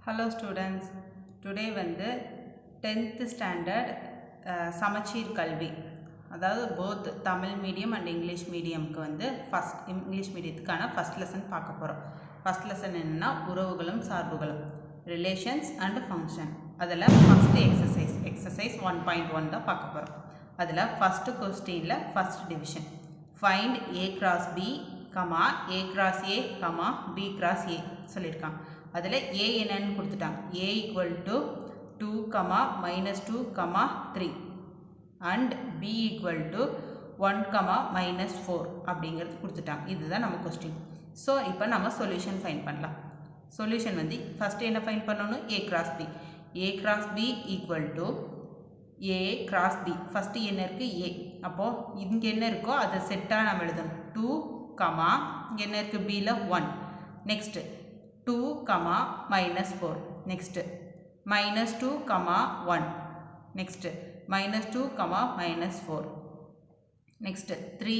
Hello students, today வந்து 10th standard சமச்சீர் கல்வி அதாவது both Tamil medium and English மீடியம்க்கு வந்து இங்கிலீஷ் மீடியத்துக்கான ஃபர்ஸ்ட் லெசன் பார்க்க போகிறோம். ஃபர்ஸ்ட் லெசன் என்னன்னா உறவுகளும் சார்புகளும் ரிலேஷன்ஸ் அண்ட் ஃபங்க்ஷன். அதில் ஃபஸ்ட்டு எக்ஸசைஸ் 1.1 தான் பார்க்க போகிறோம். அதில் ஃபஸ்ட்டு கொஸ்டினில் first division find a cross b, a cross a, b cross a சொல்லியிருக்காங்க. அதில் a என்னன்னு கொடுத்துட்டாங்க. a equal to 2, -2, 3 and b equal to 1, -4 அப்படிங்கிறது கொடுத்துட்டாங்க. இதுதான் நம்ம கொஸ்டின். ஸோ இப்போ நம்ம சொல்யூஷன் ஃபைண்ட் பண்ணலாம். சொல்யூஷன் வந்து ஃபஸ்ட்டு என்ன ஃபைண்ட் பண்ணணும்? a cross b. a cross b equal to a cross b. First என்ன இருக்குது? a. அப்போது இங்கே என்ன இருக்கோ அதை செட்டாக நம்ம எழுதணும். 2, இங்கே என்ன இருக்குது? bயில் 1. Next 2, -4. Next -2, 1. Next -2, -4. Next 3,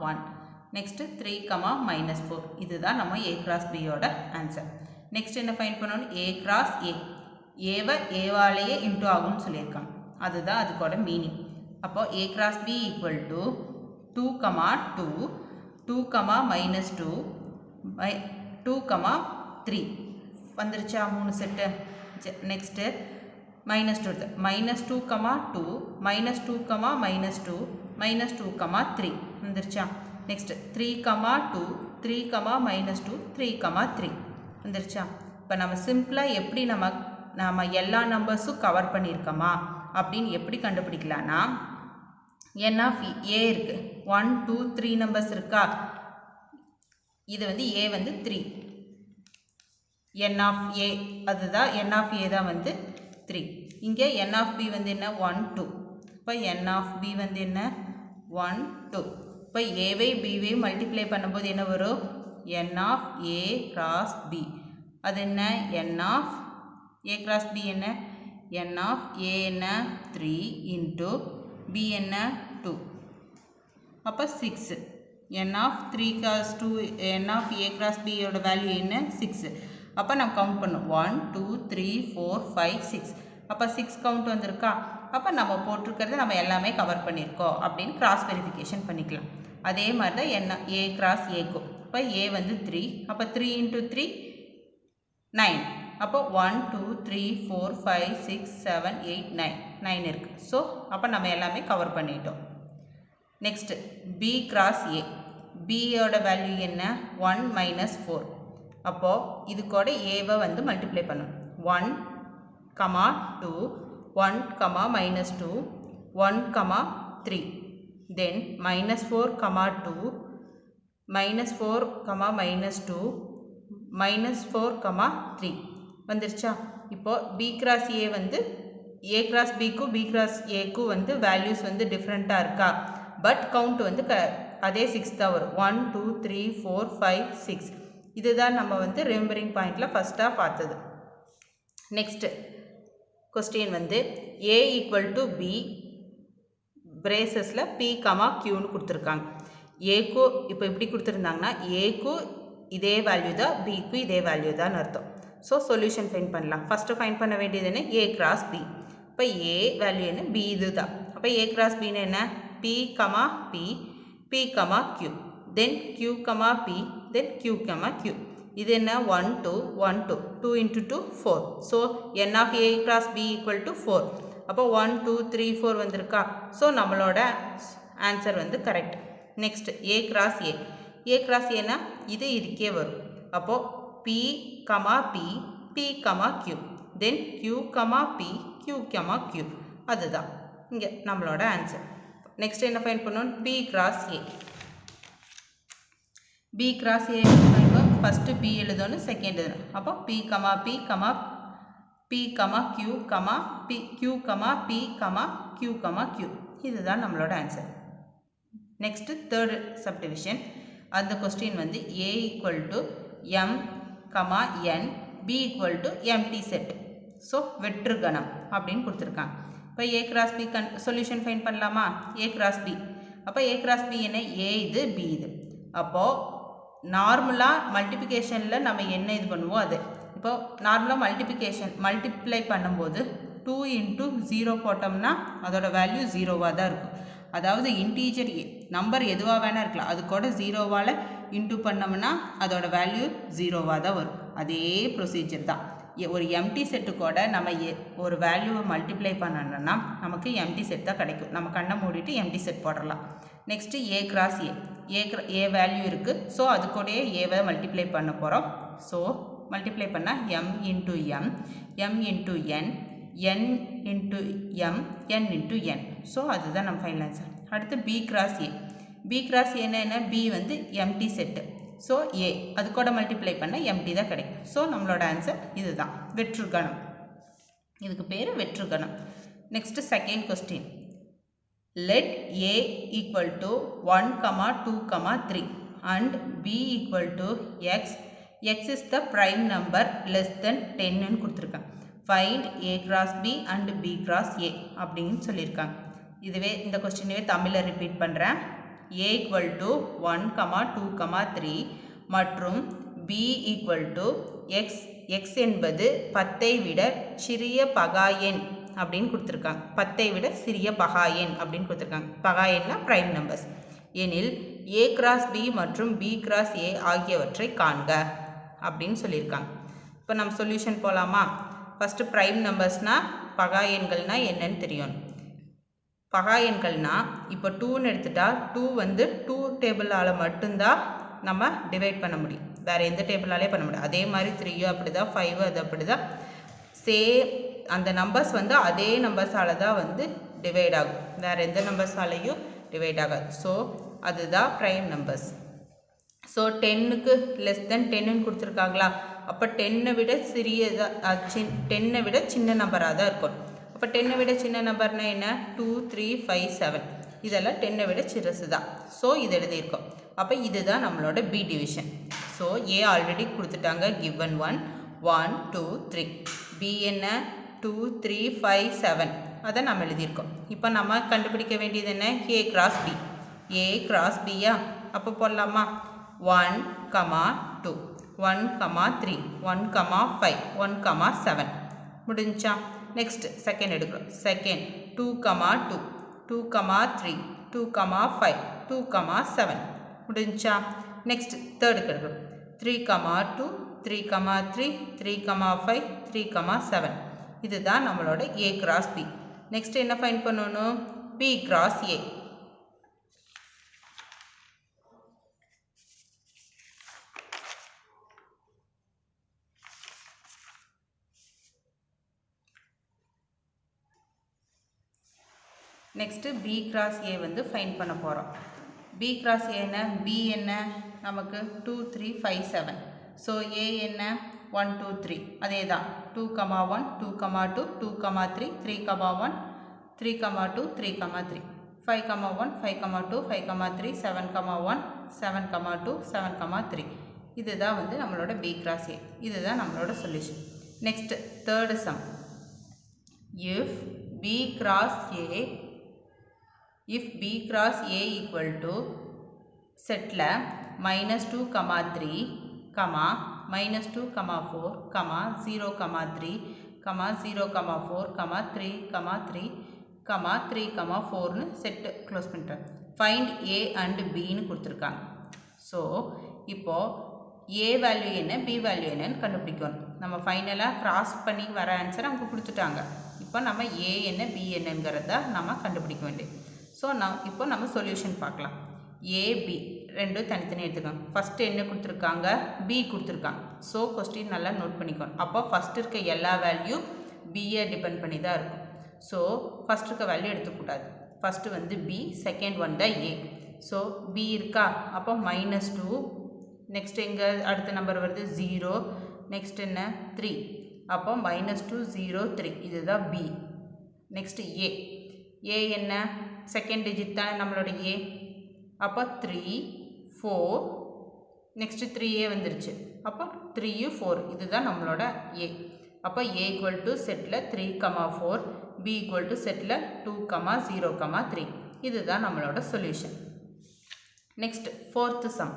1. Next 3, -4. இதுதான் நம்ம a cross b யோட ஆன்சர். நெக்ஸ்ட் என்ன ஃபைண்ட் பண்ணணும்? a cross a. ஏவை ஏவாலேயே இன்டூ ஆகும்னு சொல்லியிருக்காங்க. அதுதான் அதுக்கோட மீனிங். அப்போ a cross b equal to 2, 2, 2, -2, 2, 3 வந்துருச்சா? 3 செட்டு. நெக்ஸ்ட்டு -2 -2, -2, -2, -2, -3 வந்துருச்சா? நெக்ஸ்ட்டு 3, 2, 3, -2, 3, 3 வந்துருச்சா? இப்போ நம்ம சிம்பிளாக எப்படி நம்ம எல்லா நம்பர்ஸும் கவர் பண்ணியிருக்கோமா அப்படின்னு எப்படி கண்டுபிடிக்கலான்னா, n of a இருக்குது. 1, 2, 3 நம்பர்ஸ் இருக்கா? இது வந்து a வந்து 3. n of a அதுதான் n of a தான் வந்து 3. இங்கே n of b வந்து என்ன? 1, 2. இப்போ n of b வந்து என்ன? 1, 2. இப்போ ஏவை பிவை மல்டிப்ளை பண்ணும்போது என்ன வரும்? n of a cross b. அது என்ன? n of a cross b என்ன? n of a என்ன? 3 into b என்ன? 2. அப்போ 6. n of 3 cross 2, n of a cross b யோட வேல்யூ என்ன? 6. அப்போ நம்ம கவுண்ட் பண்ணும். 1, 2, 3, 4, 5, 6. அப்போ 6 கவுண்ட் வந்திருக்கா? அப்போ நம்ம போட்டிருக்கிறது நம்ம எல்லாமே கவர் பண்ணியிருக்கோம் அப்படின்னு கிராஸ் வெரிஃபிகேஷன் பண்ணிக்கலாம். அதே மாதிரி தான் என்ன a cross aக்கும். இப்போ a வந்து 3. அப்போ 3 into 3 9. அப்போ 1, 2, 3, 4, 5, 6, 7, 8, 9 இருக்குது. ஸோ அப்போ நம்ம எல்லாமே கவர் பண்ணிட்டோம். Next b cross a. b யோட வேல்யூ என்ன? 1, -4. அப்போது இது கூட ஏவை வந்து மல்டிப்ளை பண்ணும். 1, 2, 1, -2, 1, 3. தென் -4, 2, -4, -2, -4, 3 வந்துருச்சா? இப்போது b cross a வந்து a cross bக்கும் b cross aக்கும் வந்து வேல்யூஸ் வந்து டிஃப்ரெண்ட்டாக இருக்கா? பட் கவுண்ட் வந்து அதே 6 தான் வரும். 1, 2, 3, 4, 5, 6. இதுதான் நம்ம வந்து ரிமெம்பரிங் பாயிண்டில் ஃபஸ்ட்டாக பார்த்தது. நெக்ஸ்ட்டு கொஸ்டின் வந்து a equal to b பிரேசஸில் p, qன்னு கொடுத்துருக்காங்க. ஏக்கு இப்போ இப்படி கொடுத்துருந்தாங்கன்னா ஏக்கு இதே வேல்யூ தான், பிக்கு இதே வேல்யூ தான் அர்த்தம். ஸோ சொல்யூஷன் ஃபைண்ட் பண்ணலாம். ஃபஸ்ட்டு ஃபைண்ட் பண்ண வேண்டியது என்ன? a cross b. இப்போ a வேல்யூ என்ன? b இது தான். அப்போ a cross bன்னு என்ன? p, p, q. தென் q, p, then q, q. இது என்ன? 1, 2, 1, 2. 2 into 2, 4. So n of a cross b equal to 4. அப்போ 1, 2, 3, 4 வந்திருக்கா? ஸோ நம்மளோட ஆன்சர் வந்து correct. Next a cross a. a cross a இது இதுக்கே வரும். அப்போது p, p, q. தென் q, p, q, q. அதுதான் இங்கே நம்மளோட ஆன்சர். நெக்ஸ்ட் என்ன ஃபைண்ட் பண்ணணும்? p cross a. b cross a first b எழுதணும், செகண்ட் எழுதணும். அப்போ p, p, q, q, q. இதுதான் நம்மளோட ஆன்சர். Next third subdivision. அந்த கொஸ்டின் வந்து a equal to m, n, b equal to empty set. So வெற்று கணம் அப்படின்னு கொடுத்துருக்காங்க. இப்போ a cross b solution find பண்ணலாமா? a cross b. அப்போ a cross b என்ன? a இது, b இது. அப்போது நார்மலாக மல்டிப்ளிகேஷனில் நம்ம என்ன இது பண்ணுவோம் அது இப்போ நார்மலாக மல்டிப்ளை பண்ணும்போது 2 இன்ட்டு 0 போட்டோம்னா அதோட வேல்யூ 0வாக தான் இருக்கும். அதாவது இன்டீஜர் நம்பர் எதுவாக வேணால் இருக்கலாம், அது கூட 0வால் இன்ட்டு பண்ணோம்னா அதோட வேல்யூ 0வாக தான் வரும். அதே ப்ரொசீஜர் தான். ஒரு எம்டி செட்டு கூட நம்ம ஒரு வேல்யூவை மல்டிப்ளை பண்ணணும்னா நமக்கு எம்டி செட் தான் கிடைக்கும். நம்ம கண்ணை மூடிட்டு எம்டி செட் போடலாம். Next A cross A value இருக்குது. ஸோ அது கூடயே ஏவை மல்டிப்ளை பண்ண போகிறோம். ஸோ மல்டிப்ளை பண்ணால் M into M into n into M n into n. So அதுதான் நம்ம ஃபைனல் ஆன்சர். அடுத்து பி கிராஸ் என்ன பி வந்து எம்டி செட்டு. ஸோ ஏ அது கூட மல்டிப்ளை பண்ணால் எம்டி தான் கிடைக்கும். ஸோ நம்மளோட ஆன்சர் இதுதான், வெற்றுகணம். இதுக்கு பேர் வெற்றுகணம். Next second question. Let A equal to 1, 2, 3 and B equal to X. X is the prime number less than 10ன்னு கொடுத்துருக்காங்க. Find A cross B and B cross A அப்படின்னு சொல்லியிருக்காங்க. இதுவே இந்த கொஸ்டினவே தமிழில் ரிப்பீட் பண்ணுறேன். A equal to 1, 2, 3 மற்றும் B equal to X. X என்பது 10ஐ விட சிறிய பகா எண் அப்படின்னு கொடுத்துருக்காங்க. 10ஐ விட சிறிய பகா எண் அப்படின்னு கொடுத்துருக்காங்க. பகா எண்னா ப்ரைம் நம்பர்ஸ் எனில் A கிராஸ் B மற்றும் B கிராஸ் A ஆகியவற்றை காண்க அப்படின்னு சொல்லியிருக்காங்க. இப்போ நம்ம சொல்யூஷன் போகலாமா? ஃபஸ்ட்டு ப்ரைம் நம்பர்ஸ்னால் பகா எண்கள்னால் என்னன்னு தெரியும். பகா எண்கள்னா இப்போ 2ன்னு எடுத்துட்டா 2 வந்து 2 டேபிளால் மட்டும்தான் நம்ம டிவைட் பண்ண முடியும், வேறு எந்த டேபிளாலே பண்ண முடியும். அதே மாதிரி 3யும் அப்படி தான், 5 அது அப்படி தான். அந்த நம்பர்ஸ் வந்து அதே நம்பர்ஸால் தான் வந்து டிவைட் ஆகும், வேறு எந்த நம்பர்ஸாலையும் டிவைட் ஆகாது. ஸோ அதுதான் ப்ரைம் நம்பர்ஸ். ஸோ 10க்கு லெஸ் தென் 10ன்னு கொடுத்துருக்காங்களா, அப்போ 10ஐ விட 10ஐ விட சின்ன நம்பராக தான் இருக்கும். அப்போ 10ஐ விட சின்ன நம்பர்னா என்ன? 2, 3, 5, 7 இதெல்லாம் 10ஐ விட சிறுசு தான். ஸோ இது எழுதியிருக்கோம். அப்போ இதுதான் நம்மளோட பி டிவிஷன். ஸோ ஏ ஆல்ரெடி கொடுத்துட்டாங்க, given 1, 2, 3. பி என்ன? 2, 3, 5, 7 அதை நம்ம எழுதியிருக்கோம். இப்போ நம்ம கண்டுபிடிக்க வேண்டியது என்ன? A cross B. A cross பியா? அப்போ போடலாமா? 1, 2, 1, 3, 1, 5, 1, 7 முடிஞ்சா? நெக்ஸ்ட் செகண்ட் எடுக்கிறோம். செகண்ட் 2, 2, 2, 3, 2, 5, 2, 7 முடிஞ்சா? நெக்ஸ்ட் தேர்டு எடுக்கிறோம். 3, 2, 3, 3, 3, 5, 3, 7 இதுதான் நம்மளோட ஏ கிராஸ் பி. நெக்ஸ்ட் என்ன ஃபைண்ட் பண்ணணும்? B cross A. Next B cross A வந்து ஃபைண்ட் பண்ண போகிறோம். பி கிராஸ் ஏ என்ன? பி என்ன நமக்கு? 2, 3, 5, 7. ஸோ ஏ என்ன? 1, 2, 3 அதே தான். 2, 1, 2, 2, 2, 3, 3, 1, 3, 2, 3, 3, 5, 1, 5, 2, 5, 3, 7, 1, 7, 2, 7, 3 இதுதான் வந்து நம்மளோட பி கிராஸ் ஏ. இதுதான் நம்மளோட solution. Next third sum. If B cross A if B cross A equal to செட்டில் -2, 3, -2, 4, 0, 3, 0, 4, 3, 3, 3, 4ன்னு செட்டு க்ளோஸ் பண்ணிட்டேன். ஃபைண்ட் A அண்ட் Bன்னு கொடுத்துருக்காங்க. ஸோ இப்போது A வேல்யூ என்ன, B வேல்யூ என்னன்னு கண்டுபிடிக்கணும். நம்ம ஃபைனலாக க்ராஸ் பண்ணி வர ஆன்சர் அவங்க கொடுத்துட்டாங்க. இப்போ நம்ம A என்ன B என்னங்கிறத நம்ம கண்டுபிடிக்க வேண்டியது. ஸோ இப்போ நம்ம சொல்யூஷன் பார்க்கலாம். ஏபி ரெண்டும் தனித்தனி எடுத்துக்கோங்க. ஃபஸ்ட்டு என்ன கொடுத்துருக்காங்க? பி கொடுத்துருக்காங்க. ஸோ கொஸ்டின் நல்லா நோட் பண்ணிக்கணும். அப்போ ஃபஸ்ட்டு இருக்க எல்லா வேல்யூ பியை டிபெண்ட் பண்ணி தான் இருக்கும். ஸோ ஃபஸ்ட் இருக்க வேல்யூ எடுத்துக்கூடாது. ஃபஸ்ட்டு வந்து பி, செகண்ட் ஒன் தான் ஏ. ஸோ பி இருக்கா, அப்போ -2. நெக்ஸ்ட் எங்கே அடுத்த நம்பர் வருது? 0. நெக்ஸ்ட் என்ன? 3. அப்போ -2, 0, 3 இதுதான் பி. நெக்ஸ்ட் ஏ. ஏ என்ன? செகண்ட் டிஜிட் தான் நம்மளோட ஏ. அப்போ 3, 4 நெக்ஸ்ட்டு 3A வந்துருச்சு. அப்போ 3, 4 இதுதான் நம்மளோட ஏ. அப்போ A equal to set 3, 4, B equal to set 2, 0, 3 இதுதான் நம்மளோட solution. Next fourth sum.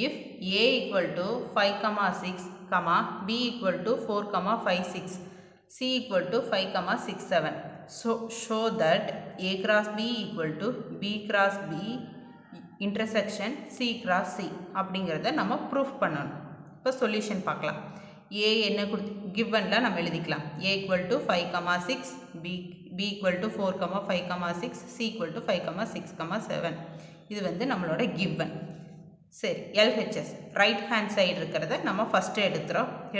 If A equal to 5, 6 comma b equal to 4 comma 5 6, c equal to 5 comma 6 7. So show that a cross b equal to b cross b intersection c cross c அப்படிங்கிறத நம்ம proof பண்ணணும். இப்போ solution பார்க்கலாம். a என்ன givenல நம்ம எழுதிக்கலாம். a equal to 5 comma 6, b equal to 4 comma 5 comma 6, c equal to 5 comma 6 comma 7. இது வந்து நம்மளோட given. சரி, LHS ரைட் ஹேண்ட் சைடு இருக்கிறத நம்ம ஃபஸ்ட்டு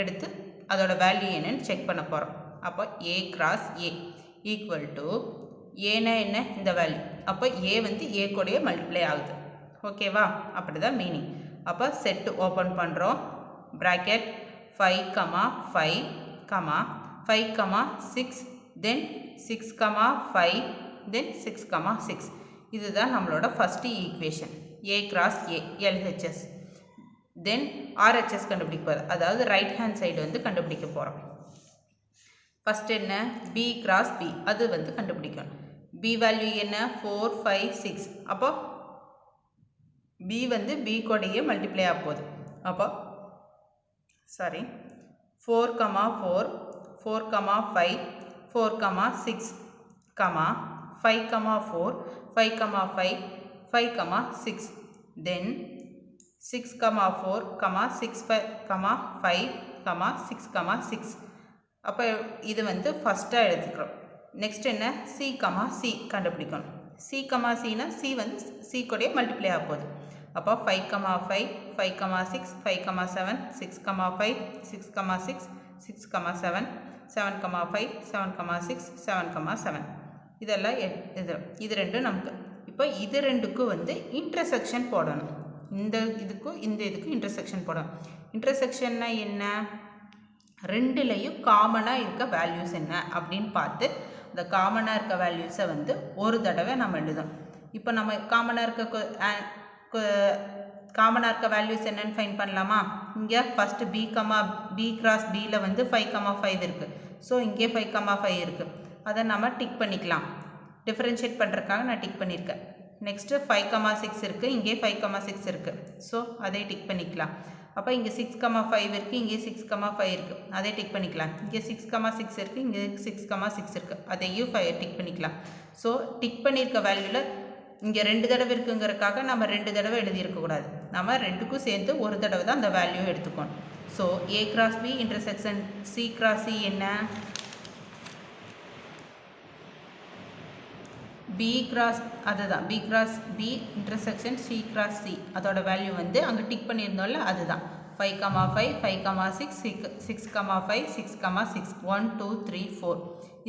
எடுத்து அதோட வேல்யூ என்னன்னு செக் பண்ண போகிறோம். அப்போ a cross a equal to ஏன்னா என்ன இந்த வேல்யூ, அப்போ a வந்து a கூடயே மல்டிப்ளை ஆகுது. ஓகேவா, அப்படி தான் மீனிங். அப்போ செட்டு ஓப்பன் பண்ணுறோம், ப்ராக்கெட் 5 கமா 5 கமா 5 கமா 6 தென் 6 கமா 5 தென் 6 கமா 6. இதுதான் நம்மளோட first equation. a cross a LHS. Then RHS கண்டுபிடிக்க போகிறோம், அதாவது ரைட் ஹேண்ட் சைடு வந்து கண்டுபிடிக்க போகிறோம். ஃபஸ்ட் என்ன b கிராஸ் b, அது வந்து கண்டுபிடிக்கணும். b வேல்யூ என்ன 4 5 6, அப்போ b வந்து b கூடயே மல்டிப்ளை ஆக போகுது. அப்போ sorry 4 comma 4 4 comma 5 4 comma 6 comma 5 comma 4 5 comma 5 5 comma 6 தென் 6 comma 4 comma 6 comma 5 comma 6 comma 6. அப்போ இது வந்து ஃபஸ்ட்டாக எடுத்துக்கிறோம். நெக்ஸ்ட் என்ன சி கமா சி கண்டுபிடிக்கணும். சி கமா சினா சி வந்து சி கூடயே மல்டிப்ளை ஆக போகுது. அப்போ 5 comma 5 5 comma 6 5 comma 7 6 comma 5 6 comma 6 6 comma 7 7 comma 5 7 comma 6 7 comma 7. இதெல்லாம் இது ரெண்டும் நமக்கு. இப்போ இது ரெண்டுக்கும் வந்து இன்டர்செக்ஷன் போடணும். இந்த இதுக்கும் இன்டர்செக்ஷன் போடணும். இன்டர்செக்ஷன்னா என்ன, ரெண்டுலேயும் காமனாக இருக்க வேல்யூஸ் என்ன அப்படின்னு பார்த்து அந்த காமனாக இருக்க வேல்யூஸை வந்து ஒரு தடவை நம்ம எழுதணும். இப்போ நம்ம காமனாக இருக்க வேல்யூஸ் என்னன்னு ஃபைன் பண்ணலாமா. இங்கே ஃபஸ்ட்டு b கிராஸ் பியில் வந்து 5 கமா 5 இருக்குது. ஸோ இங்கே 5 கமா 5 இருக்குது. அதை நம்ம டிக் பண்ணிக்கலாம். டிஃப்ரென்ஷியேட் பண்ணுறதுக்காக நான் டிக் பண்ணியிருக்கேன். நெக்ஸ்ட்டு 5 கமா 6 இருக்குது, இங்கே 5 கமா 6 இருக்குது. ஸோ அதை டிக் பண்ணிக்கலாம். அப்போ இங்கே 6 கமா 5 இருக்குது, இங்கே 6 கமா 5 இருக்குது, அதை டிக் பண்ணிக்கலாம். இங்கே 6 கமா 6 இருக்குது, இங்கே 6 கமா 6 இருக்குது, அதையும் டிக் பண்ணிக்கலாம். ஸோ டிக் பண்ணியிருக்க வேல்யூவில் இங்கே 2 தடவை இருக்குங்கிறதுக்காக நம்ம 2 தடவை எழுதியிருக்கக்கூடாது. நம்ம ரெண்டுக்கும் சேர்ந்து ஒரு தடவை தான் அந்த வேல்யூ எடுத்துக்கணும். So a cross b intersection c cross c என்ன, b கிராஸ் அதுதான் b cross b intersection c cross c, அதோட வேல்யூ வந்து அங்கே டிக் பண்ணியிருந்தோம்ல அதுதான் 5 கமா 5 5 கமா 6 6 கமா 5 6 கமா 6 1 2 3 4.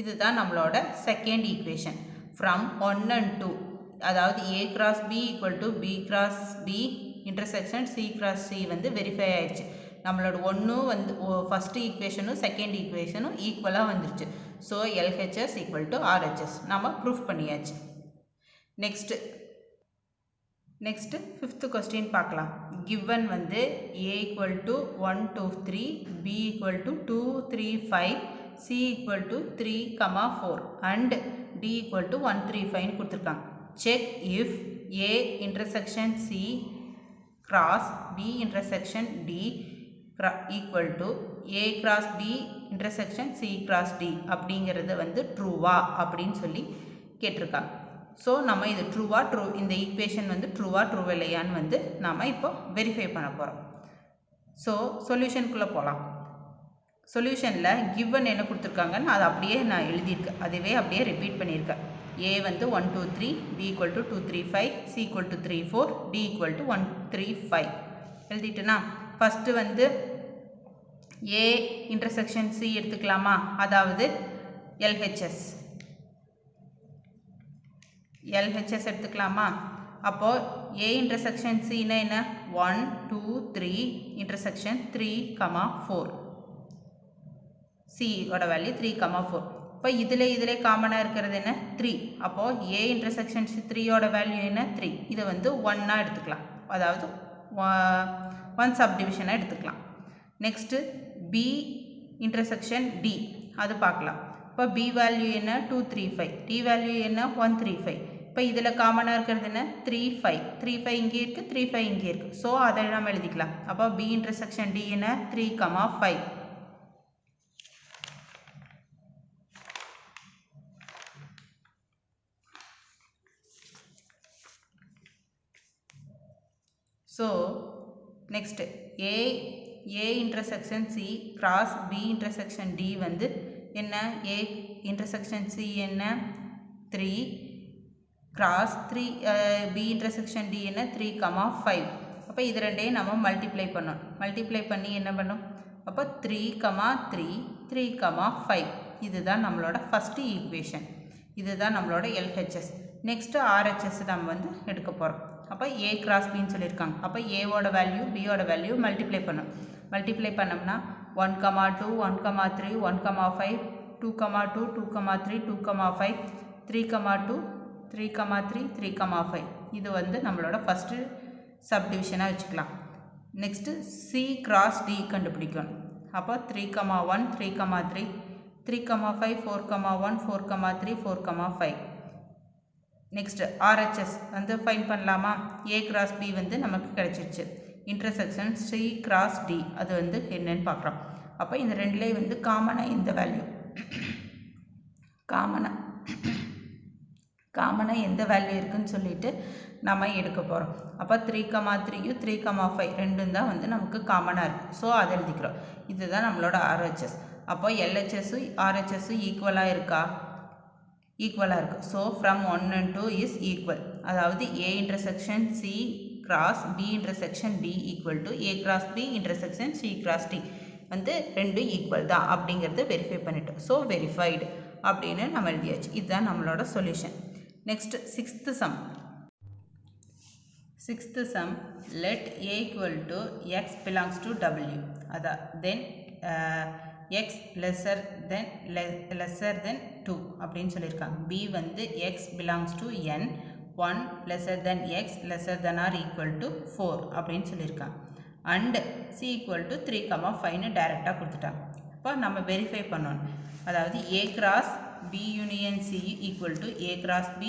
இதுதான் நம்மளோட செகண்ட் ஈக்குவேஷன் ஃப்ரம் 1 and 2. அதாவது a cross b equal to b cross b intersection c cross c வந்து verify ஆயிடுச்சு. நம்மளோட ஒன்றும் வந்து ஃபஸ்ட்டு ஈக்குவேஷனும் செகண்ட் ஈக்குவேஷனும் ஈக்குவலாக வந்துருச்சு. So LHS equal to RHS நம்ம ப்ரூஃப் பண்ணியாச்சு. நெக்ஸ்ட்டு ஃபிஃப்த்து கொஸ்டின் பார்க்கலாம். கிவன் வந்து a equal to 1 2 3, b equal to 2 3 5, c equal to 3 comma 4 and d equal to 1 3 5 கொடுத்துருக்காங்க. Check if a intersection c cross b intersection d equal to a cross b intersection c cross d அப்படிங்கிறது வந்து ட்ரூவா அப்படின்னு சொல்லி கேட்டிருக்காங்க. So நம்ம இது இந்த equation வந்து ட்ரூவா இல்லையான்னு வந்து நாம் இப்போ வெரிஃபை பண்ண போகிறோம். ஸோ சொல்யூஷனுக்குள்ளே போகலாம். சொல்யூஷனில் கிவன் என்ன கொடுத்துருக்காங்கன்னு அதை அப்படியே நான் எழுதியிருக்கேன், அதுவே அப்படியே ரிப்பீட் பண்ணியிருக்கேன். a வந்து 1 2 3, b equal to 2 3 5, c equal to 3 4, d equal to 1 3 5 எழுதிட்டுனா ஃபஸ்ட்டு வந்து a இன்டர்செக்ஷன் c எடுத்துக்கலாமா, அதாவது LHS எடுத்துக்கலாமா. அப்போது a இன்டர்செக்ஷன் cனா என்ன 1 2 3 இன்டர்செக்ஷன் 3 கமா 4, c ஓட வேல்யூ 3 கமா 4. இப்போ இதில் காமனாக இருக்கிறது என்ன 3. அப்போது a இன்டர்செக்ஷன் 3யோட வேல்யூ என்ன 3. இதை வந்து 1ஆக எடுத்துக்கலாம், அதாவது 1 சப்டிவிஷனாக எடுத்துக்கலாம். நெக்ஸ்ட்டு b இன்டர்செக்ஷன் d அது பார்க்கலாம். இப்போ b வேல்யூ என்ன 2 3 5, d வேல்யூ என்ன 1 3 5. இப்போ இதில் காமனாக இருக்கிறது என்ன 3 5 3 5 இங்கே இருக்குது 3 5 இங்கே இருக்குது ஸோ அதை நம்ம எழுதிக்கலாம் அப்போ B இன்டர்செக்ஷன் D என்ன 3, 5 so next A intersection C cross B intersection D வந்து என்ன A intersection C என்ன 3 cross 3 B intersection D என்ன 3, 5 அப்போ இது ரெண்டையும் நம்ம மல்டிப்ளை பண்ணோம் மல்டிப்ளை பண்ணி என்ன பண்ணும் அப்போ 3, 3 3, 5 இதுதான் நம்மளோட ஃபஸ்ட்டு ஈக்குவேஷன் இதுதான் நம்மளோட LHS நெக்ஸ்ட்டு RHS நம்ம வந்து எடுக்க போகிறோம் அப்போ A cross Bன்னு சொல்லியிருக்காங்க அப்போ ஏவோட வேல்யூ பியோட வேல்யூ மல்டிப்ளை பண்ணணும் மல்டிப்ளை பண்ணோம்னா 1, 2 1, 3 1, 5 2, 2 2, 3 2, 5 3, 2 3, 3 3, 5 இது வந்து நம்மளோட ஃபஸ்ட்டு சப்டிவிஷனாக வச்சுக்கலாம் நெக்ஸ்ட்டு C cross D கண்டுபிடிக்கணும் அப்போ 3, 1 3, 3 3, 5 4, 1 4, 3 4, 5 நெக்ஸ்ட் RHS வந்து ஃபைன் பண்ணலாமா A cross B வந்து நமக்கு கிடைச்சிருச்சு இன்டர்செக்ஷன் C cross D அது வந்து என்னன்னு பார்க்குறோம் அப்போ இந்த ரெண்டுலேயே வந்து காமனாக இந்த வேல்யூ காமனாக எந்த வேல்யூ இருக்குன்னு சொல்லிட்டு நம்ம எடுக்க போகிறோம் அப்போ 3, 3யும் 3, 5 ரெண்டும் தான் வந்து நமக்கு காமனாக இருக்குது ஸோ அதை எழுதிக்கிறோம் இதுதான் நம்மளோட RHS அப்போ LHSம் RHSம் ஈக்குவலாக இருக்கா ஈக்குவலாக இருக்குது so from 1 and 2 is equal அதாவது A intersection C cross B intersection D equal to A cross B intersection C cross D வந்து ரெண்டும் ஈக்குவல் தான் அப்படிங்கிறது வெரிஃபை பண்ணிட்டோம் ஸோ வெரிஃபைடு அப்படின்னு நம்ம எழுதியாச்சு இதுதான் நம்மளோட solution next sixth some let A equal to X belongs to W அதான் then x lesser than 2 அப்படின்னு சொல்லியிருக்காங்க B வந்து x belongs to n 1 lesser than x lesser than or equal to 4 அப்படின்னு சொல்லியிருக்காங்க and C equal to 3, 5ன்னு டைரெக்டாக கொடுத்துட்டாங்க இப்போ நம்ம வெரிஃபை பண்ணணும் அதாவது A cross B union C equal to A cross B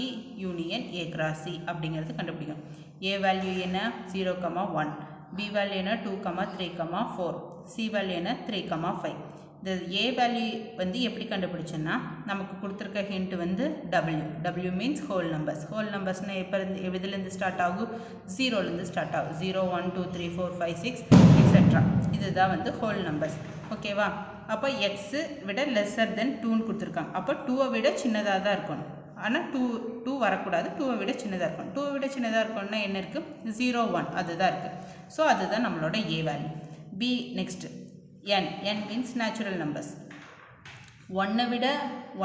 union A cross C அப்படிங்கிறது கண்டுபிடிக்கணும் A வேல்யூ என்ன 0, 1 B வேல்யூ என்ன 2, 3, 4 C வேல்யூ என்ன 3, 5 இந்த A வேல்யூ வந்து எப்படி கண்டுபிடிச்சோன்னா நமக்கு கொடுத்துருக்க ஹிண்ட் வந்து W மீன்ஸ் ஹோல் நம்பர்ஸ்னால் எப்போ எதுலேருந்து ஸ்டார்ட் ஆகும் 0லேருந்து ஸ்டார்ட் ஆகும் 0, 1, 2, 3, 4, 5, 6 எக்ஸெட்ரா இதுதான் வந்து ஹோல் நம்பர்ஸ் ஓகேவா அப்போ எக்ஸு விட லெஸ்ஸர் தென் 2ன்னு கொடுத்துருக்காங்க அப்போ 2வை விட சின்னதாக தான் இருக்கணும் ஆனால் 2 வரக்கூடாது 2வை விட சின்னதாக இருக்கணும் 2வை விட சின்னதாக இருக்கணும்னா என்ன இருக்குது 0, 1 அதுதான் இருக்குது ஸோ அதுதான் நம்மளோட A value B next n means natural numbers 1 விட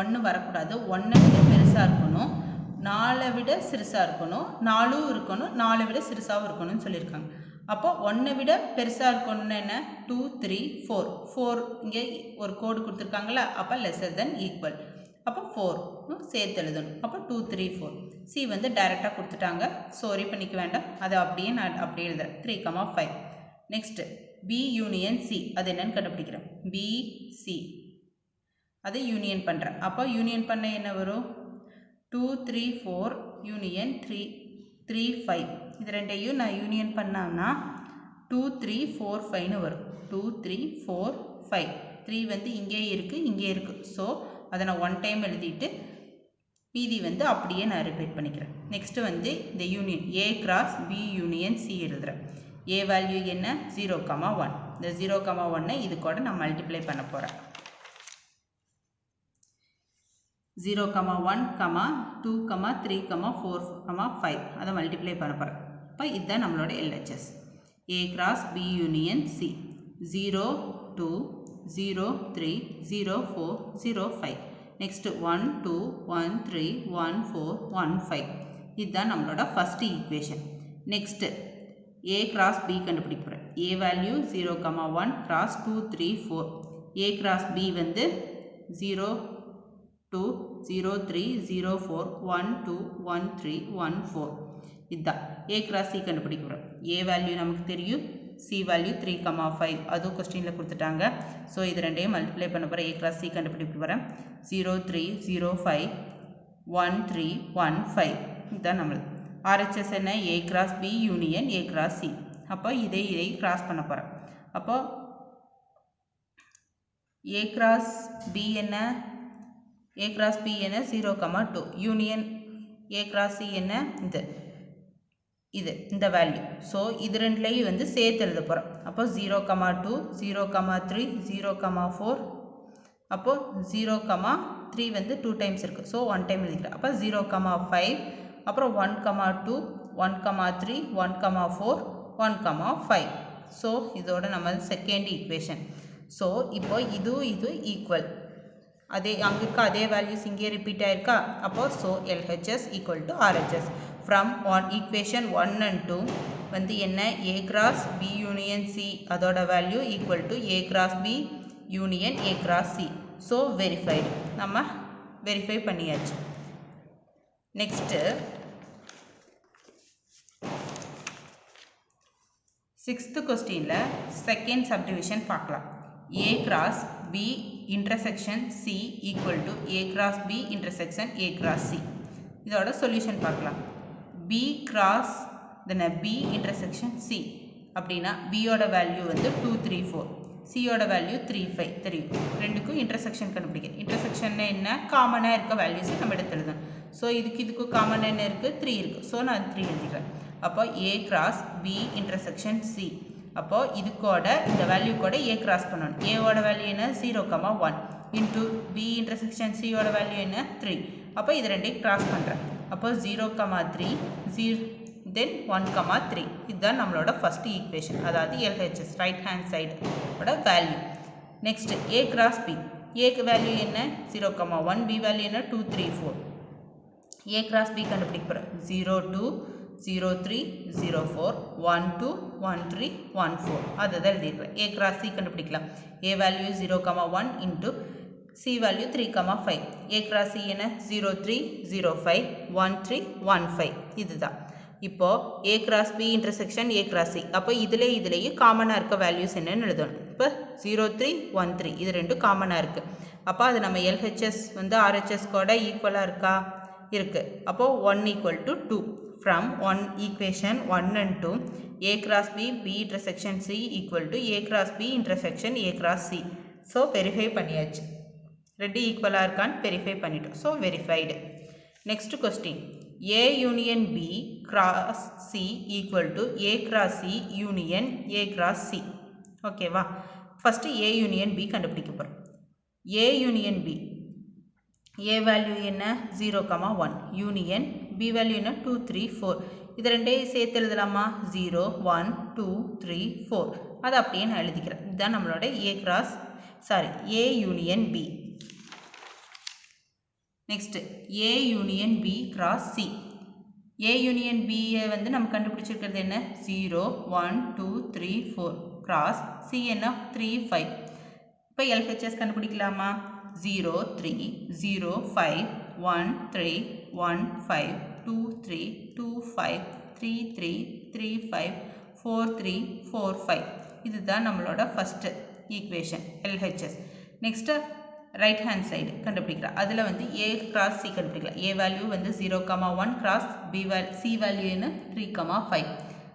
1 வரக்கூடாது 1 விட பெருசாக இருக்கணும் 4 விட சிறுசாக இருக்கணும் 4 இருக்கணும் 4 விட சிறுசாகவும் இருக்கணும்னு சொல்லியிருக்காங்க அப்போ 1 விட பெருசாக இருக்கணும்னு என்ன 2, 3, 4 இங்கே ஒரு கோடு கொடுத்துருக்காங்களா அப்போ லெஸ்ஸர் தென் ஈக்குவல் அப்போ 4 சேர்த்து எழுதணும் அப்போ 2, 3, 4 C வந்து டைரெக்டாக கொடுத்துட்டாங்க சாரி பண்ணிக்க வேண்டாம் அதை அப்படியே நான் அப்படியே எழுதுறேன் 3, 5 நெக்ஸ்ட்டு B union C அது என்னன்னு கண்டுபிடிக்கிறேன் B C அதை யூனியன் பண்ணுறேன் அப்போ யூனியன் பண்ண என்ன வரும் 2, 3, 4 யூனியன் 3, 5 இது ரெண்டையும் நான் யூனியன் பண்ணான்னா 2, 3, 4, 5ன்னு வரும் 2, 3, 4, 5 3 வந்து இங்கே இருக்குது ஸோ அதை நான் 1 டைம் எழுதிட்டு மீதி வந்து அப்படியே நான் ரிப்பீட் பண்ணிக்கிறேன் நெக்ஸ்ட்டு வந்து இந்த union A cross B union C எழுதுகிறேன் A வேல்யூ என்ன 0, 1 இந்த 0, 1 இது கூட நான் மல்டிப்ளை பண்ண போகிறேன் 0, 1, 2, 3, 4, 5 அதை மல்டிப்ளை பண்ண போகிறேன் இப்போ இதுதான் நம்மளோட LHS A cross B union C 0, 2 0, 3 0, 4 0, 5 next 1, 2 1, 3 1, 4 1, 5 இதுதான் நம்மளோட first equation next A cross B கண்டுபிடிக்க போகிறேன் A value 0, 1 cross 2, 3, 4 A cross B வந்து 0, 2 0, 3 0, 4 1, 2 1, 3 1, 4 இதுதான் A cross C கண்டுபிடிக்க போகிறோம் A வேல்யூ நமக்கு தெரியும் C வேல்யூ 3, 5 அதுவும் கொஸ்டினில் கொடுத்துட்டாங்க ஸோ இது ரெண்டையும் மல்டிப்ளை பண்ண போகிறேன் A cross C கண்டுபிடிக்க போகிறேன் 0, 3 0, 5 1, 3 1, 5 இதுதான் நம்மளுக்கு RHS என்ன A cross B union A cross C. அப்போ இதை கிராஸ் பண்ண போகிறேன். அப்போ A cross B என்ன A cross B என்ன 0,2 யூனியன் A cross C என்ன இந்த வேல்யூ. ஸோ இது ரெண்டுலேயும் வந்து சேர்த்து எழுத போகிறோம். அப்போ 0,2 0,3 0,4 அப்போ 0,3 வந்து 2 டைம்ஸ் இருக்குது. ஸோ 1 டைம் எழுதிக்கிறேன். அப்போ 0,5 அப்புறம் 1,2 1,3 1,4 1,5. ஸோ இதோட நம்ம செகண்ட் ஈக்குவேஷன். ஸோ இப்போ இது ஈக்குவல் அதே அங்கே இருக்க அதே வேல்யூஸ் இங்கே ரிப்பீட் ஆயிருக்கா. அப்போ so LHS equal to RHS from equation 1 and 2 வந்து என்ன A cross B union C அதோட value equal to A cross B union A cross C. So verified நம்ம வெரிஃபை பண்ணியாச்சு. நெக்ஸ்ட்டு 6th கொஸ்டினில் செகண்ட் சப்டிவிஷன் பார்க்கலாம். A cross B intersection C equal to A cross B intersection A cross C. இதோட solution பார்க்கலாம். B cross then B intersection C அப்படின்னா B யோட value வந்து 2 3 4 C யோட வேல்யூ 3 5 3. ரெண்டுக்கும் இன்டர்செக்ஷன் கண்டுபிடிக்க. இன்டர்செக்ஷன் என்ன காமனாக இருக்க வேல்யூஸ் நம்ம எடுத்து எழுதணும். ஸோ இதுக்கு காமன் என்ன இருக்குது 3 இருக்குது. ஸோ நான் 3 எழுதிக்கிறேன். அப்போ A cross B intersection C. அப்போ இதுக்கோட இந்த வேல்யூ கூட A கிராஸ் பண்ணணும். A ஓட வேல்யூ என்ன 0,1 இன்ட்டு B இன்டர்செக்ஷன் C யோட வேல்யூ என்ன 3. அப்போ இது ரெண்டையும் கிராஸ் பண்ணுறேன். அப்போ 0,3 தென் 1,3 இதுதான் நம்மளோட ஃபஸ்ட் ஈக்குவேஷன். அதாவது LHS ரைட் ஹேண்ட் சைடோட value. Next A cross B. ஏக்கு வேல்யூ என்ன 0,1 B வேல்யூ என்ன 2 3 4. A கிராஸ் B கண்டுபிடிக்க போகிறேன். 0 2 0 3 0 4 1 2 1 3 1 4 அதுதான் எழுதியிருக்கிறேன். A cross C கண்டுபிடிக்கலாம். A value 0,1 into C value 3,5. A cross C என்ன 0 3 0 5 1 3 1 5 இதுதான். இப்போது A cross B intersection A cross C. அப்போ இதுலேயும் காமனாக இருக்க வேல்யூஸ் என்னன்னு எழுதணும். இப்போ 0 3 1 3 இது ரெண்டும் காமனாக இருக்குது. அப்போ அது நம்ம LHS வந்து RHS கூட ஈக்குவலாக இருக்கா இருக்குது. அப்போது 1 equal to 2. From equation 1 and 2 A cross B B intersection C equal to A cross B intersection A cross C. So verify பண்ணியாச்சு. ரெண்டு ஈக்குவலாக இருக்கான்னு வெரிஃபை பண்ணிட்டோம். So verified. Next question A union B cross C equal to A cross C union A cross C. ஓகேவா. First A union B கண்டுபிடிக்க போகிறோம். A union B A value என்ன 0,1 union B value என்ன 2 3 4. இது ரெண்டையும் சேர்த்து எழுதலாமா 0 1 2 3 4. அது அப்படியே நான் எழுதிக்கிறேன். இதுதான் நம்மளோட A union B. Next A union B cross C. A union B வந்து நம்ம கண்டுபிடிச்சிருக்கிறது என்ன 0 1 2 3 4 கிராஸ் C என்ன 3 5. இப்போ LHS கண்டுபிடிக்கலாமா 0 3 0 5 1 3 1 5 2 3 2 5 3 3 3 5 4 3 4 5 இதுதான் நம்மளோட first equation LHS. Next right hand side கண்டுபிடிக்கலாம். அதில் வந்து A கிராஸ் C கண்டுபிடிக்கலாம். A வேல்யூ வந்து 0,1 கிராஸ் C வேல்யூ என்ன 3,5.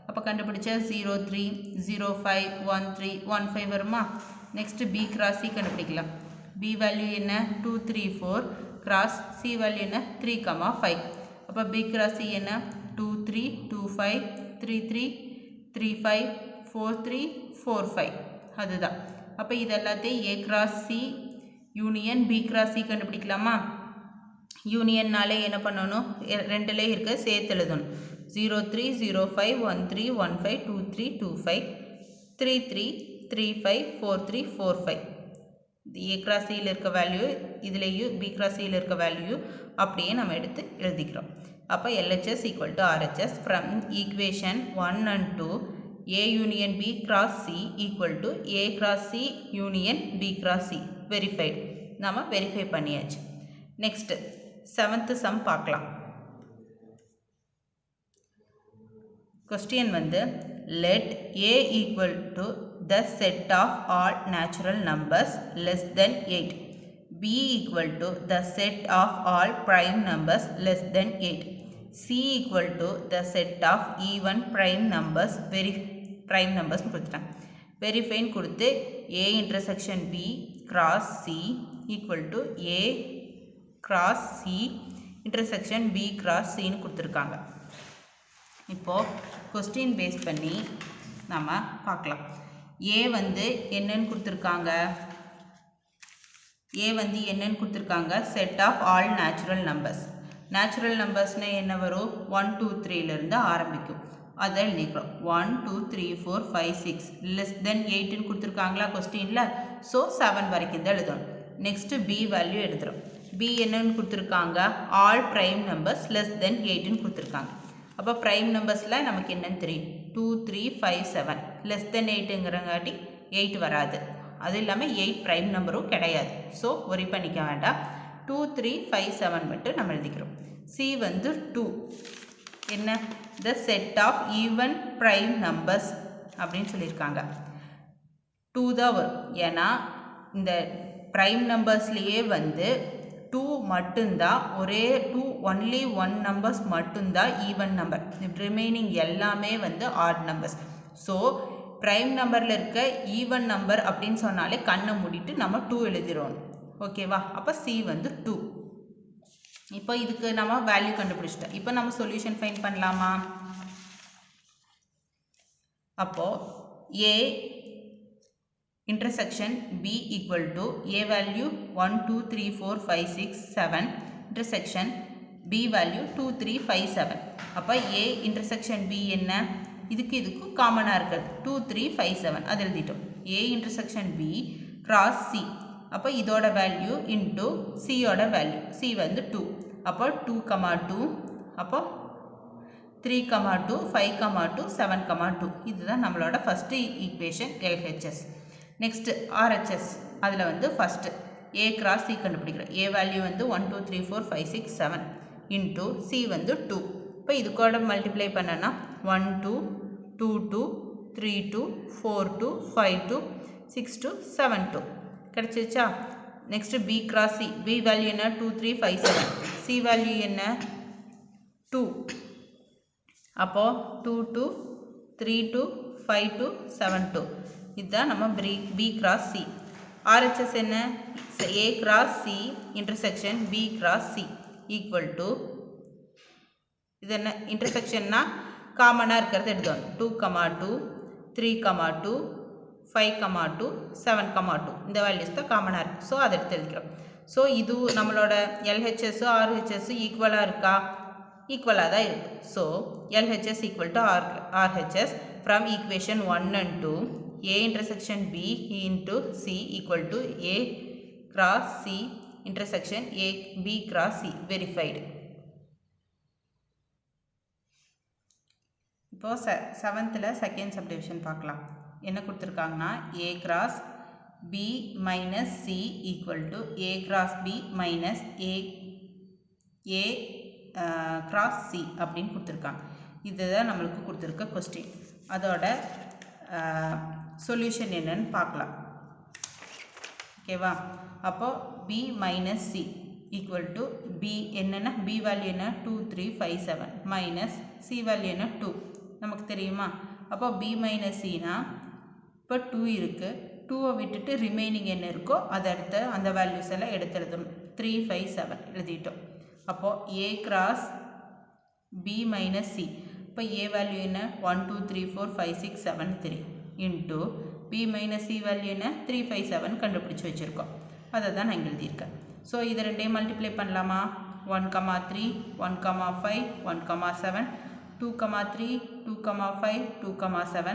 அப்போ கண்டுபிடிச்சா 0 3 0 5 1 3 1 5 வருமா. நெக்ஸ்ட்டு B கிராஸ் C கண்டுபிடிக்கலாம். B வேல்யூ என்ன 2 3 4 கிராஸ் C வேல்யூ என்ன 3,5. அப்போ B கிராஸ் C என்ன 2 3 2 5 3 3 3 5 4 3 4 5 அதுதான். அப்போ இது எல்லாத்தையும் A cross C union B cross C கண்டுபிடிக்கலாமா. யூனியன்னாலே என்ன பண்ணணும் ரெண்டுலேயே இருக்க சேர்த்து எழுதணும். 0 3 0 5 1 3 1 5 2 3 2 5 3 3 3 5 4 3 4 5. A cross C இருக்க வேல்யூ இதுலேயும் B cross C இருக்க வேல்யூ அப்படியே நம்ம எடுத்து எழுதிக்கிறோம். அப்போ LHS equal to RHS from equation 1 and 2 A union B cross C equal to A cross C union B cross C. Verified. நம்ம வெரிஃபை பண்ணியாச்சு. நெக்ஸ்ட் 7th சம் பார்க்கலாம். கொஸ்டின் வந்து let A equal to the set of all natural numbers less than 8. B equal to the set of all prime numbers less than 8. C equal to the set of even prime numbers prime numbers கொடுத்துட்டாங்க. verify கொடுத்து A intersection B cross C equal to A cross C intersection B cross C னு கொடுத்துருக்காங்க. இப்போ question base பண்ணி நம்ம பார்க்கலாம். A வந்து என்னன்னு கொடுத்துருக்காங்க? A வந்து என்னன்னு கொடுத்துருக்காங்க? Set of all natural numbers. Natural நம்பர்ஸ்னால் என்ன வரும்? 1 2 3லேருந்து ஆரம்பிக்கும். அதை எழுதிக்கிறோம். 1 2 3 4 5 6 லெஸ் தென் 8ன்னு கொடுத்துருக்காங்களா கொஸ்டினில்? ஸோ 7 வரைக்கும் தான் எழுதணும். நெக்ஸ்ட்டு B வேல்யூ எழுதுகிறோம். B என்னன்னு கொடுத்துருக்காங்க? All prime numbers less than 8ன்னு கொடுத்துருக்காங்க. அப்போ ப்ரைம் நம்பர்ஸில் நமக்கு என்னன்னு தெரியும்? 2 3 5 7 லெஸ் தென் 8ங்கிறங்காட்டி 8 வராது. அது இல்லாமல் 8 ப்ரைம் நம்பரும் கிடையாது. ஸோ ஒரி பண்ணிக்க வேண்டாம். 2 3 5 7 மட்டும் நம்ம எழுதிக்கிறோம். C வந்து 2 என்ன? the set of even prime numbers அப்படின்னு சொல்லியிருக்காங்க. 2 தான் வரும். ஏன்னா இந்த ப்ரைம் நம்பர்ஸ்லேயே வந்து 2 மட்டும்தான், ஒரே 2 ஒன்லி 1 நம்பர்ஸ் மட்டும்தான் ஈவன் நம்பர். ரிமைனிங் எல்லாமே வந்து ஆட் நம்பர்ஸ். ஸோ ப்ரைம் நம்பரில் இருக்க ஈவன் நம்பர் அப்படின்னு சொன்னாலே கண்ணை மூடிட்டு நம்ம 2 எழுதிடுவோம். ஓகேவா? அப்போ C வந்து 2. இப்போ இதுக்கு நம்ம வேல்யூ கண்டுபிடிச்சிட்டோம். இப்போ நம்ம சொல்யூஷன் ஃபைண்ட் பண்ணலாமா? அப்போது A intersection B equal to A value 1 2 3 4 5 6 7 intersection B value 2 3 5 7. அப்போ A intersection B என்ன? இதுக்கும் காமனாக இருக்குது 2 3 5 7. அது எழுதிட்டோம். A intersection B cross C. அப்போ இதோட வேல்யூ இன்ட்டு சியோட வேல்யூ. C வந்து 2. அப்போ 2, 2 அப்போ 3, 2 5, 2 7, 2. இதுதான் நம்மளோட first equation LHS. Next RHS. அதில் வந்து ஃபஸ்ட்டு A cross C கண்டுபிடிக்கிறோம். A வேல்யூ வந்து 1 2 3 4 5 6 7 இன்ட்டு C வந்து 2. இப்போ இதுக்கோட மல்டிப்ளை பண்ணனா 1 2 2 2 3 2 4 2 5 2 6 2 7 2 கிடைச்சிச்சா? Next B cross C. B value என்ன? 2 3 5 7. C வேல்யூ என்ன? 2. அப்போது 2 2 3 2 5 2 7 2. இதுதான் நம்ம B cross C. RHS என்ன? A cross C intersection B cross C equal to இது என்ன? இன்டர்செக்ஷன்னா காமனாக இருக்கிறது எடுத்தோம். 2, 2 3, 2 5, 2 7, 2 இந்த வேல்யூஸ் தான் காமனாக இருக்குது. ஸோ அதை எடுத்து எழுதிக்கிறோம். ஸோ இது நம்மளோட LHS RHS ஈக்குவலாக இருக்கா? ஈக்குவலாக தான் இருக்குது. So LHS equal to RHS from equation 1 and 2 A intersection B into C equal to A cross C intersection A B cross C verified. இப்போ 7th செகண்ட் சப்டிவிஷன் பார்க்கலாம். என்ன கொடுத்துருக்காங்கன்னா A cross B minus C equal to A cross B minus A cross C அப்படின்னு கொடுத்துருக்காங்க. இதுதான் நம்மளுக்கு கொடுத்துருக்க question. அதோட சொல்யூஷன் என்னன்னு பார்க்கலாம். ஓகேவா? அப்போது B minus C equal to B என்னென்னா B வேல்யூ என்ன? 2 3 5 7 மைனஸ் C வேல்யூ என்ன? 2 நமக்கு தெரியுமா? அப்போ B minus Cனா இப்போ 2 இருக்குது. 2வை விட்டுட்டு ரிமைனிங் என்ன இருக்கோ அதை எடுத்து அந்த வேல்யூஸ் எல்லாம் எடுத்து எழுதணும். 3 5 7 எழுதிட்டோம். அப்போது A cross B minus C. இப்போ A வேல்யூ என்ன? 1 2 3 4 5 6 7 3 into B minus C value என்ன? 3 5 7 கண்டுபிடிச்சி வச்சுருக்கோம். அதை தான் நான் எழுதியிருக்கேன். ஸோ இதை ரெண்டையும் மல்டிப்ளை பண்ணலாமா? 1, 3 1, 5 1, 7 2, 3 2, 5 2, 7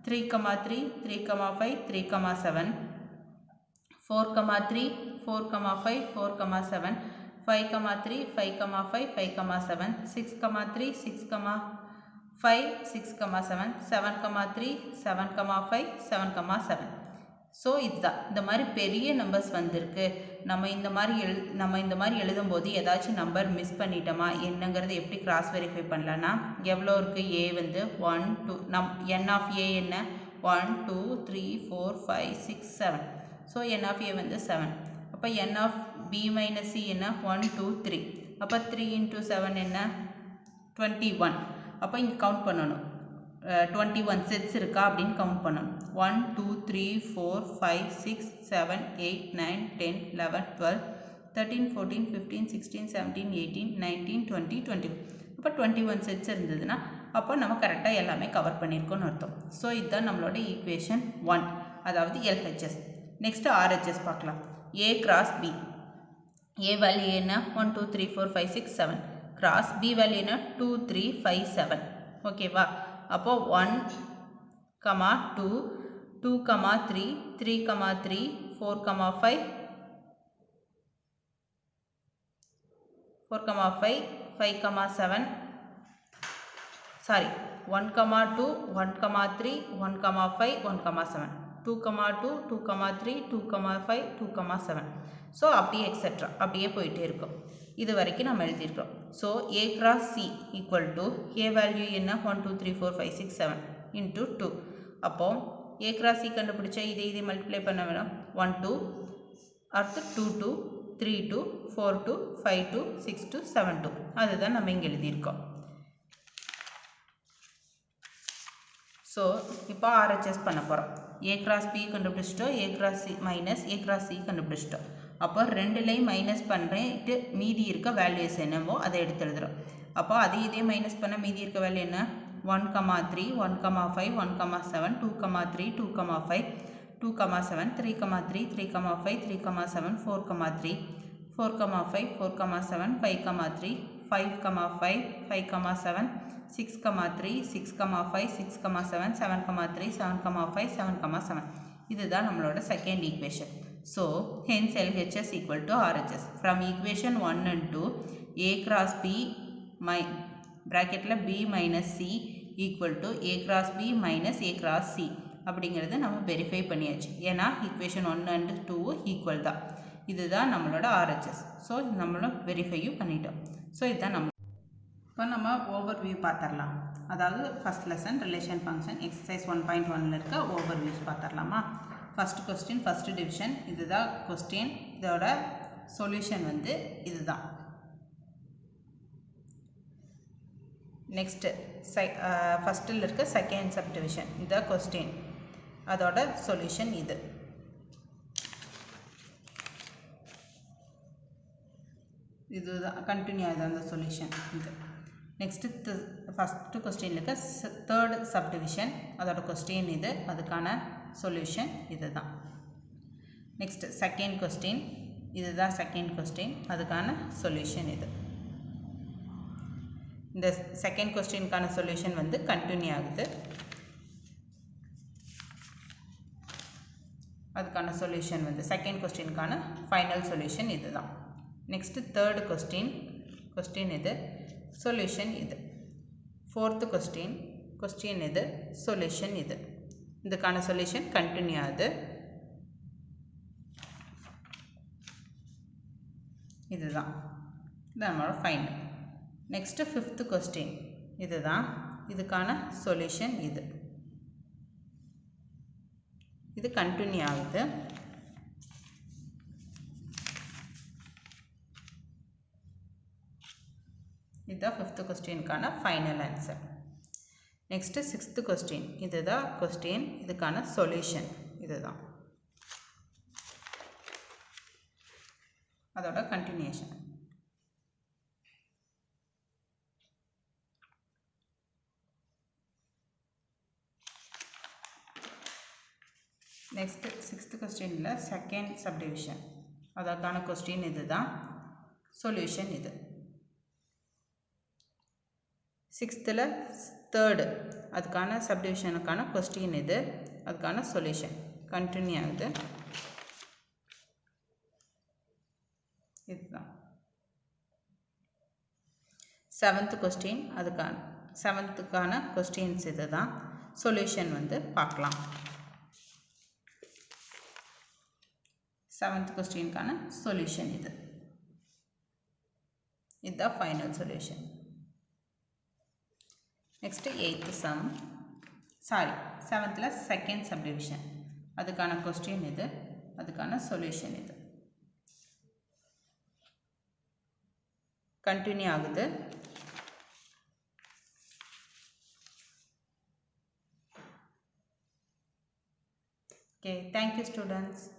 3, 3 3, 5 3, 7 4, 3 4, 5 4, 7 5, 3 5, 5 5, 7 6, 3 6, 5 6, 7 7, 3 7, 5 7, 7. ஸோ இதுதான் இந்த மாதிரி பெரிய நம்பர்ஸ் வந்திருக்கு. நம்ம இந்த மாதிரி எழுதும்போது ஏதாச்சும் நம்பர் மிஸ் பண்ணிட்டோமா என்னங்கிறது எப்படி கிராஸ் வெரிஃபை பண்ணலான்னா, எவ்வளோ இருக்குது? A வந்து 1 2 n ஆஃப் A என்ன? 1 2 3 4 5 6 7. ஸோ n ஆஃப் A வந்து 7. அப்போ n of B minus C என்ன? 1 2 3. அப்போ 3 into 7 என்ன? 21. அப்போ இங்கே கவுண்ட் பண்ணணும். 21 செட்ஸ் இருக்கா அப்படின்னு கவுண்ட் பண்ணணும். 1 2 3 4 5 6 7 8 9 10 11 12 13 14 15 16 17 18 19 20 21. அப்போ 21 செட்ஸ் இருந்ததுன்னா அப்போ நம்ம கரெக்டாக எல்லாமே கவர் பண்ணியிருக்கோன்னு அர்த்தம். ஸோ இதுதான் நம்மளோட ஈக்குவேஷன் 1, அதாவது LHS. நெக்ஸ்ட் RHS பார்க்கலாம். A cross B. A value என்ன? 1 2 3 4 5 6 7. கிராஸ் B வேல்யூ என்ன? 2 3 5 7. ஓகேவா? அப்போ 1, 2, 2, 3, 3, 3, 4, 5, 4, 5, 5, 7. Sorry, 1, 2, 1, 3, 1, 5, 1, 7. 2, 2, 2, 3, 2, 5, 2, 7. ஸோ அப்படியே எக்ஸெட்ரா அப்படியே போயிட்டே இருக்கும். இது வரைக்கும் நம்ம எழுதியிருக்கோம். So A cross C equal to A value என்ன? 1 2 3 4 5 6 7 இன்ட்டு 2. அப்போ A cross C கண்டுபிடிச்சா இதை மல்டிப்ளை பண்ண வேணும். 1 2 அடுத்து 2 2 3 2 4 2 5 2 6 2 7 2. அதுதான் நம்ம இங்கே எழுதியிருக்கோம். ஸோ இப்போ RHS பண்ண போகிறோம். A cross B கண்டுபிடிச்சிட்டோம், A cross C minus A cross C கண்டுபிடிச்சிட்டோம். அப்போ ரெண்டுலேயும் மைனஸ் பண்ணிட்டு மீதி இருக்க வேல்யூஸ் என்னவோ அதை எடுத்து எழுதுகிறோம். அப்போ இதே மைனஸ் பண்ண மீதி இருக்க வேல்யூ என்ன? 1, 3, 1, 5, 1, 7, 2, 3, 2, 5, 2, 7, 3, 3, 3, 5, 3, 7, 4, 3, 4, 5, 4, 7, 5, 3, 5, 5, 5, 7, 6, 3, 6, 5, 6, 7, 7, 3, 7, 5, 7, 7. இதுதான் நம்மளோட second equation. So, hence LHS equal to RHS. From equation 1 and 2, A cross B bracket B minus C equal to A cross B minus A cross C. அப்படிங்கிறது நம்ம வெரிஃபை பண்ணியாச்சு. ஏன்னா equation 1 and 2 ஈக்குவல் தான். இதுதான் நம்மளோட RHS. So நம்மளும் வெரிஃபையும் பண்ணிட்டோம். So இதுதான் நம்ம இப்போ நம்ம ஓவர்வியூ பார்த்துடலாம். அதாவது first lesson relation function exercise 1.1ல் இருக்க ஓவர்வியூஸ் பார்த்துடலாமா? ஃபஸ்ட் கொஸ்டின் ஃபஸ்ட் டிவிஷன் இதுதான் கொஸ்டின். இதோட சொல்யூஷன் வந்து இதுதான். நெக்ஸ்ட்டு ஃபஸ்ட்டில் இருக்க செகண்ட் சப் டிவிஷன் இதுதான் கொஸ்டின், அதோட சொல்யூஷன் இது. இதுதான் கண்டினியூ ஆகுது அந்த சொல்யூஷன் இது. நெக்ஸ்ட்டு ஃபஸ்ட்டு கொஸ்டின் இருக்க தேர்ட் சப் டிவிஷன் அதோட கொஸ்டின் இது, அதுக்கான சொல்யூஷன் இதுதான். நெக்ஸ்ட் செகண்ட் கொஸ்டின் இதுதான் செகண்ட் கொஸ்டின், அதுக்கான சொல்யூஷன் இது. இந்த செகண்ட் கொஸ்டினுக்கான சொல்யூஷன் வந்து கண்டினியூ ஆகுது, அதுக்கான சொல்யூஷன் வந்து செகண்ட் கொஸ்டினுக்கான ஃபைனல் சொல்யூஷன் இதுதான். நெக்ஸ்ட்டு தேர்டு கொஸ்டின் இது, சொல்யூஷன் இது. ஃபோர்த்து கொஸ்டின் இது, சொல்யூஷன் இது. இதுக்கான சொல்யூஷன் கண்டினியூ ஆகுது, இதுதான் நம்மளோட ஃபைனல். நெக்ஸ்ட்டு ஃபிஃப்த்து கொஸ்டின் இதுதான், இதுக்கான சொல்யூஷன் இது. இது கண்டினியூ ஆகுது, இதுதான் ஃபிஃப்த்து கொஸ்டினுக்கான final answer. Next sixth question இதுதான் கொஸ்டின், இதுக்கான சொல்யூஷன் இதுதான், அதோட கண்டினியூஷன். நெக்ஸ்ட்டு சிக்ஸ்த்து கொஸ்டினில் செகண்ட் சப்டிவிஷன் அதற்கான கொஸ்டின் இதுதான், சொல்யூஷன் இது. சிக்ஸ்த்தில் தேர்டு அதுக்கான சப்டிவிஷனுக்கான கொஸ்டின் இது, அதுக்கான சொல்யூஷன் கண்டினியூ ஆகுது, இதுதான். செவன்த்து கொஸ்டின் செவன்த்துக்கான கொஸ்டின்ஸ் இது தான், சொல்யூஷன் வந்து பார்க்கலாம். செவன்த் கொஸ்டினுக்கான சொல்யூஷன் இது, இதுதான் final solution. Next eighth sum, செவன்த்தில் செகண்ட் சப்டிவிஷன் அதுக்கான கொஸ்டின் இது, அதுக்கான சொல்யூஷன் இது. கண்டினியூ ஆகுது, Okay, thank you students.